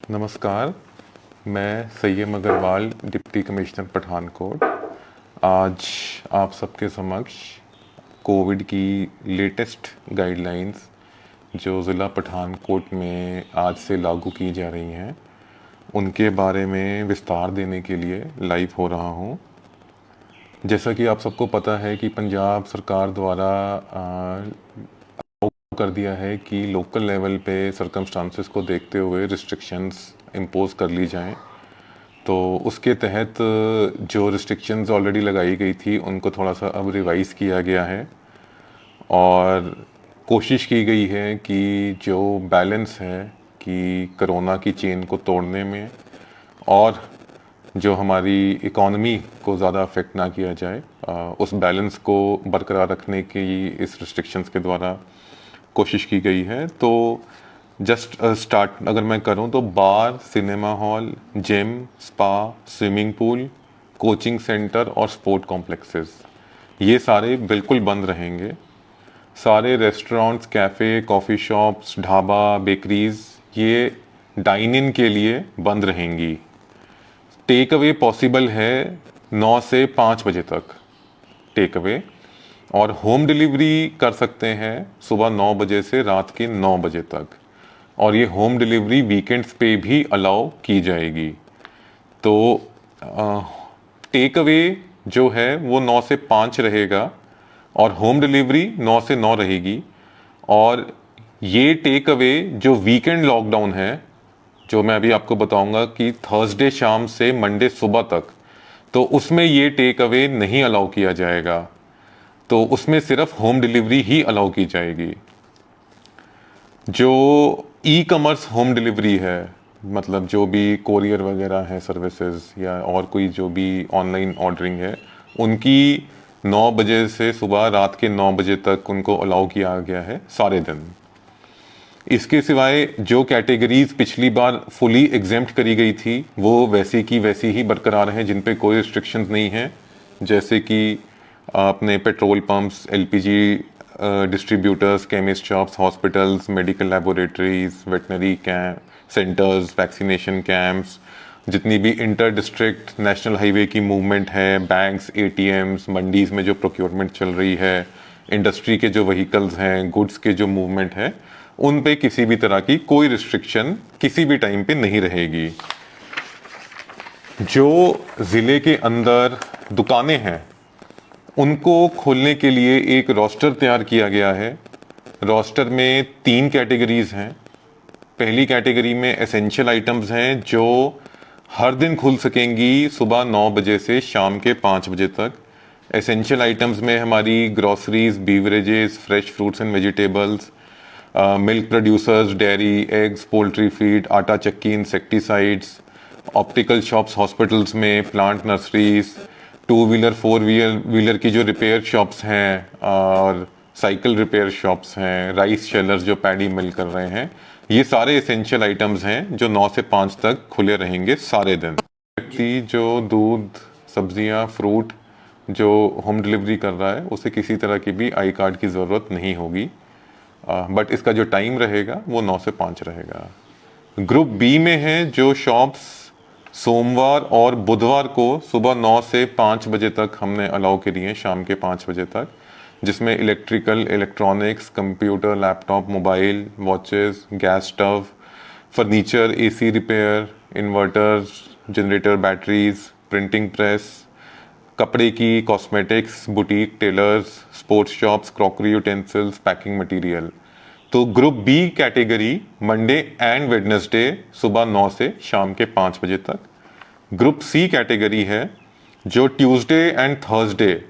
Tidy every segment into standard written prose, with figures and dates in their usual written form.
नमस्कार। मैं Saiyam Agarwal, deputy commissioner Pathankot. आज आप सबके समक्ष कोविड की लेटेस्ट गाइडलाइंस जो ज़िला पठानकोट में आज से लागू की जा रही हैं उनके बारे में विस्तार देने के लिए लाइव हो रहा हूँ। जैसा कि आप सबको पता है कि पंजाब सरकार द्वारा कर दिया है कि लोकल लेवल पे सर्कमस्टांसेस को देखते हुए रिस्ट्रिक्शंस इम्पोज कर ली जाएं। तो उसके तहत जो रिस्ट्रिक्शंस ऑलरेडी लगाई गई थी उनको थोड़ा सा अब रिवाइज़ किया गया है और कोशिश की गई है कि जो बैलेंस है कि कोरोना की चेन को तोड़ने में और जो हमारी इकॉनमी को ज़्यादा अफेक्ट ना किया जाए, उस बैलेंस को बरकरार रखने की इस रिस्ट्रिक्शंस के द्वारा कोशिश की गई है। तो जस्ट स्टार्ट अगर मैं करूं तो bar, cinema hall, gym, spa, swimming pool, coaching centre और स्पोर्ट कॉम्प्लेक्सेस ये सारे बिल्कुल बंद रहेंगे। सारे restaurants, cafe, coffee shops, dhaba, bakeries ये डाइन इन के लिए बंद रहेंगी। टेक अवे पॉसिबल है 9 से 5 बजे तक टेक अवे, और होम डिलीवरी कर सकते हैं सुबह 9 बजे से रात के 9 बजे तक, और ये होम डिलीवरी वीकेंड्स पे भी अलाउ की जाएगी। तो टेक अवे जो है वो 9 से 5 रहेगा और होम डिलीवरी 9 से 9 रहेगी। और ये टेक अवे जो वीकेंड लॉकडाउन है, जो मैं अभी आपको बताऊंगा कि थर्सडे शाम से मंडे सुबह तक, तो उसमें ये टेक अवे नहीं अलाउ किया जाएगा। तो उसमें सिर्फ होम डिलीवरी ही अलाउ की जाएगी। जो ई कॉमर्स होम डिलीवरी है, मतलब जो भी कोरियर वगैरह है सर्विसेज या और कोई जो भी ऑनलाइन ऑर्डरिंग है, उनकी 9 बजे से सुबह रात के 9 बजे तक उनको अलाउ किया गया है सारे दिन। इसके सिवाय जो कैटेगरीज पिछली बार फुली एग्जेम्प्ट करी गई थी वो वैसी की वैसी ही बरकरार हैं, जिन पे कोई रिस्ट्रिक्शंस नहीं है। जैसे कि अपने petrol pumps, LPG distributors, chemist shops, hospitals, medical laboratories, veterinary camp centres, vaccination camps, जितनी भी इंटर डिस्ट्रिक्ट नेशनल हाईवे की मूवमेंट है, बैंक्स, एटीएम्स, मंडीज़ में जो प्रोक्योरमेंट चल रही है, इंडस्ट्री के जो व्हीकल्स हैं, गुड्स के जो मूवमेंट है, उन पे किसी भी तरह की कोई रिस्ट्रिक्शन किसी भी टाइम पे नहीं रहेगी। जो ज़िले के अंदर दुकानें हैं उनको खोलने के लिए एक रोस्टर तैयार किया गया है। रोस्टर में 3 कैटेगरीज हैं। पहली कैटेगरी में एसेंशियल आइटम्स हैं जो हर दिन खुल सकेंगी सुबह 9 बजे से शाम के 5 बजे तक। एसेंशियल आइटम्स में हमारी groceries, beverages, fresh fruits and vegetables, milk producers, dairy, eggs, poultry feed, आटा चक्की, इंसेक्टिसाइड्स, ऑप्टिकल शॉप्स, हॉस्पिटल्स में प्लांट नर्सरीज, 2 व्हीलर 4 व्हीलर की जो रिपेयर शॉप्स हैं और साइकिल रिपेयर शॉप्स हैं, राइस शेलर्स जो पैडी मिल कर रहे हैं, ये सारे एसेंशियल आइटम्स हैं जो 9 से 5 तक खुले रहेंगे सारे दिन। व्यक्ति जो दूध, सब्जियां, फ्रूट जो होम डिलीवरी कर रहा है उसे किसी तरह की भी आई कार्ड की ज़रूरत नहीं होगी, बट इसका जो टाइम रहेगा वो 9 से 5 रहेगा। ग्रुप बी में है जो शॉप्स सोमवार और बुधवार को सुबह 9 से 5 बजे तक हमने अलाउ करी हैं, शाम के 5 बजे तक, जिसमें electrical, electronics, computer, laptop, mobile, watches, gas stove, furniture, AC repair, inverters, generator, batteries, printing press, कपड़े की, cosmetics, boutique, tailors, sports shops, crockery utensils, packing material. तो group B category Monday and Wednesday सुबह 9 से शाम के 5 बजे तक। Group C category है जो ट्यूसडे एंड थर्सडे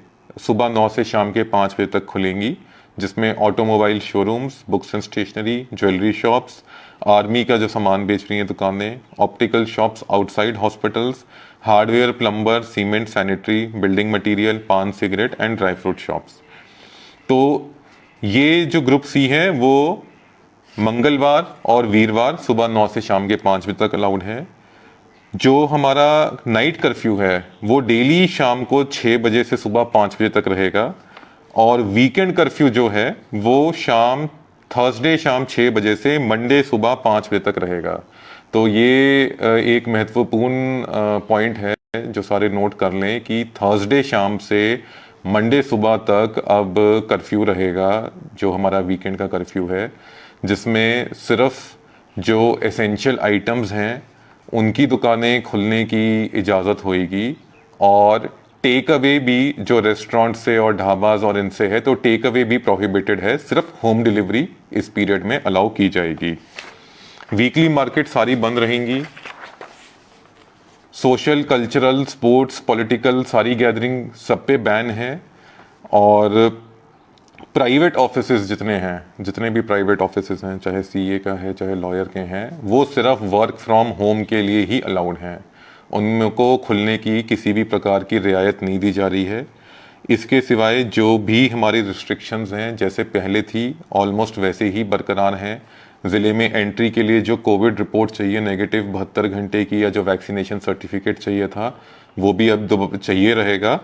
सुबह 9 से शाम के 5 बजे तक खुलेंगी, जिसमें automobile showrooms, books and stationery, jewellery shops, army का जो सामान बेच रही हैं दुकानें, optical shops outside hospitals, hardware, plumber, cement, sanitary, building material, paan, cigarette and dry fruit shops. तो ये जो ग्रुप सी है वो मंगलवार और वीरवार सुबह 9 से शाम के 5 बजे तक अलाउड है। जो हमारा नाइट कर्फ्यू है वो डेली शाम को 6 बजे से सुबह 5 बजे तक रहेगा, और वीकेंड कर्फ्यू जो है वो थर्सडे शाम 6 बजे से मंडे सुबह 5 बजे तक रहेगा। तो ये एक महत्वपूर्ण पॉइंट है जो सारे नोट कर लें कि थर्सडे शाम से मंडे सुबह तक अब कर्फ्यू रहेगा, जो हमारा वीकेंड का कर्फ्यू है, जिसमें सिर्फ जो एसेंशियल आइटम्स हैं उनकी दुकानें खुलने की इजाज़त होगी। और टेक अवे भी जो रेस्टोरेंट से और ढाबाज और इनसे है, तो टेक अवे भी प्रोहिबिटेड है, सिर्फ होम डिलीवरी इस पीरियड में अलाउ की जाएगी। वीकली मार्केट सारी बंद रहेंगी। सोशल, कल्चरल, स्पोर्ट्स, पॉलिटिकल सारी गैदरिंग सब पे बैन है। और प्राइवेट ऑफिसेज जितने भी प्राइवेट ऑफिसेज हैं, चाहे सीए का है चाहे लॉयर के हैं, वो सिर्फ वर्क फ्रॉम होम के लिए ही अलाउड हैं। उनमें को खुलने की किसी भी प्रकार की रियायत नहीं दी जा रही है। इसके सिवाय जो भी हमारी रिस्ट्रिक्शंस हैं जैसे पहले थी, ऑलमोस्ट वैसे ही बरकरार हैं। ज़िले में एंट्री के लिए जो कोविड रिपोर्ट चाहिए नेगेटिव 72 घंटे की, या जो वैक्सीनेशन सर्टिफिकेट चाहिए था, वो भी अब चाहिए रहेगा।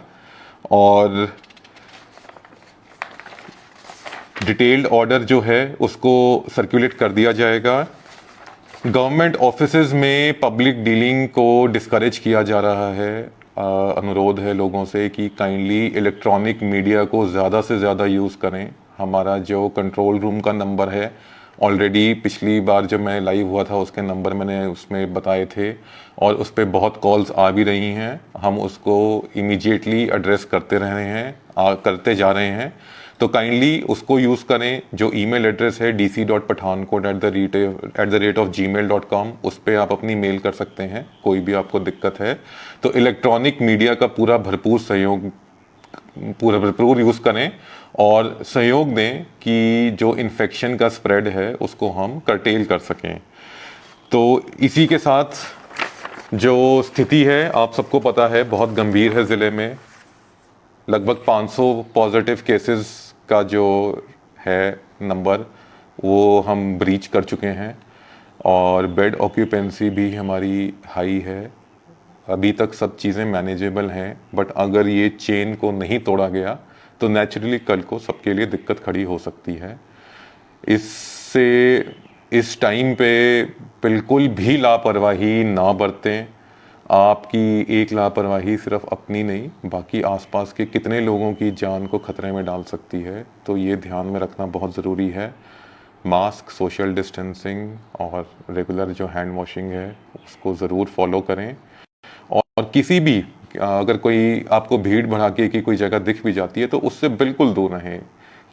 और डिटेल्ड ऑर्डर जो है उसको सर्कुलेट कर दिया जाएगा। गवर्नमेंट ऑफिसेज में पब्लिक डीलिंग को डिस्करेज किया जा रहा है। अनुरोध है लोगों से कि काइंडली इलेक्ट्रॉनिक मीडिया को ज़्यादा से ज़्यादा यूज़ करें। हमारा जो कंट्रोल रूम का नंबर है, ऑलरेडी पिछली बार जब मैं लाइव हुआ था उसके नंबर मैंने उसमें बताए थे, और उस पर बहुत कॉल्स आ भी रही हैं। हम उसको इमीडिएटली एड्रेस करते रहे हैं, करते जा रहे हैं। तो काइंडली उसको यूज़ करें। जो ईमेल एड्रेस है dc.pathankot@gmail.com, उस पर आप अपनी मेल कर सकते हैं कोई भी आपको दिक्कत है। तो इलेक्ट्रॉनिक मीडिया का पूरा भरपूर यूज़ करें और सहयोग दें कि जो इन्फेक्शन का स्प्रेड है उसको हम कर्टेल कर सकें। तो इसी के साथ जो स्थिति है आप सबको पता है, बहुत गंभीर है। ज़िले में लगभग 500 पॉजिटिव केसेस का जो है नंबर, वो हम ब्रीच कर चुके हैं, और बेड ऑक्यूपेंसी भी हमारी हाई है। अभी तक सब चीज़ें मैनेजेबल हैं, बट अगर ये चेन को नहीं तोड़ा गया तो नेचुरली कल को सबके लिए दिक्कत खड़ी हो सकती है। इससे इस टाइम पे बिल्कुल भी लापरवाही ना बरतें। आपकी एक लापरवाही सिर्फ अपनी नहीं, बाकी आसपास के कितने लोगों की जान को खतरे में डाल सकती है। तो ये ध्यान में रखना बहुत ज़रूरी है। मास्क, सोशल डिस्टेंसिंग और रेगुलर जो हैंड वॉशिंग है उसको ज़रूर फॉलो करें। और किसी भी अगर कोई आपको भीड़ भड़ाके की कोई जगह दिख भी जाती है तो उससे बिल्कुल दूर रहें,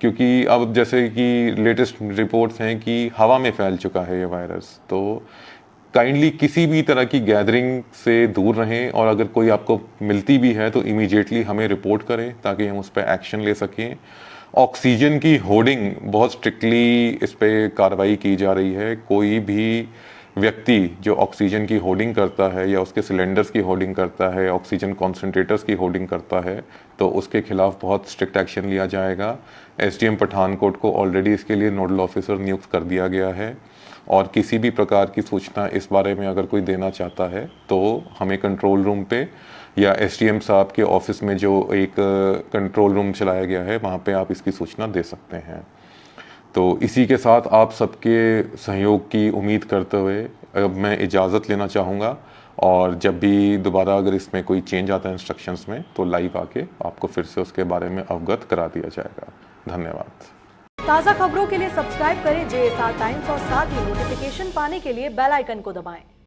क्योंकि अब जैसे कि लेटेस्ट रिपोर्ट्स हैं कि हवा में फैल चुका है ये वायरस। तो काइंडली किसी भी तरह की गैदरिंग से दूर रहें, और अगर कोई आपको मिलती भी है तो इमीडिएटली हमें रिपोर्ट करें ताकि हम उस पर एक्शन ले सकें। ऑक्सीजन की होर्डिंग बहुत स्ट्रिक्टली इस पर कार्रवाई की जा रही है। कोई भी व्यक्ति जो ऑक्सीजन की होर्डिंग करता है या उसके सिलेंडर्स की होर्डिंग करता है, ऑक्सीजन कॉन्सेंट्रेटर्स की होर्डिंग करता है, तो उसके खिलाफ बहुत स्ट्रिक्ट एक्शन लिया जाएगा। एसडीएम पठानकोट को ऑलरेडी इसके लिए नोडल ऑफिसर नियुक्त कर दिया गया है, और किसी भी प्रकार की सूचना इस बारे में अगर कोई देना चाहता है तो हमें कंट्रोल रूम पे या एसडीएम साहब के ऑफिस में जो एक कंट्रोल रूम चलाया गया है वहाँ पे आप इसकी सूचना दे सकते हैं। तो इसी के साथ आप सबके सहयोग की उम्मीद करते हुए अब मैं इजाज़त लेना चाहूँगा, और जब भी दोबारा अगर इसमें कोई चेंज आता है इंस्ट्रक्शंस में तो लाइव आके आपको फिर से उसके बारे में अवगत करा दिया जाएगा। धन्यवाद। ताज़ा खबरों के लिए सब्सक्राइब करें JSR टाइम्स और साथ ही नोटिफिकेशन पाने के लिए बेल आइकन को दबाएं।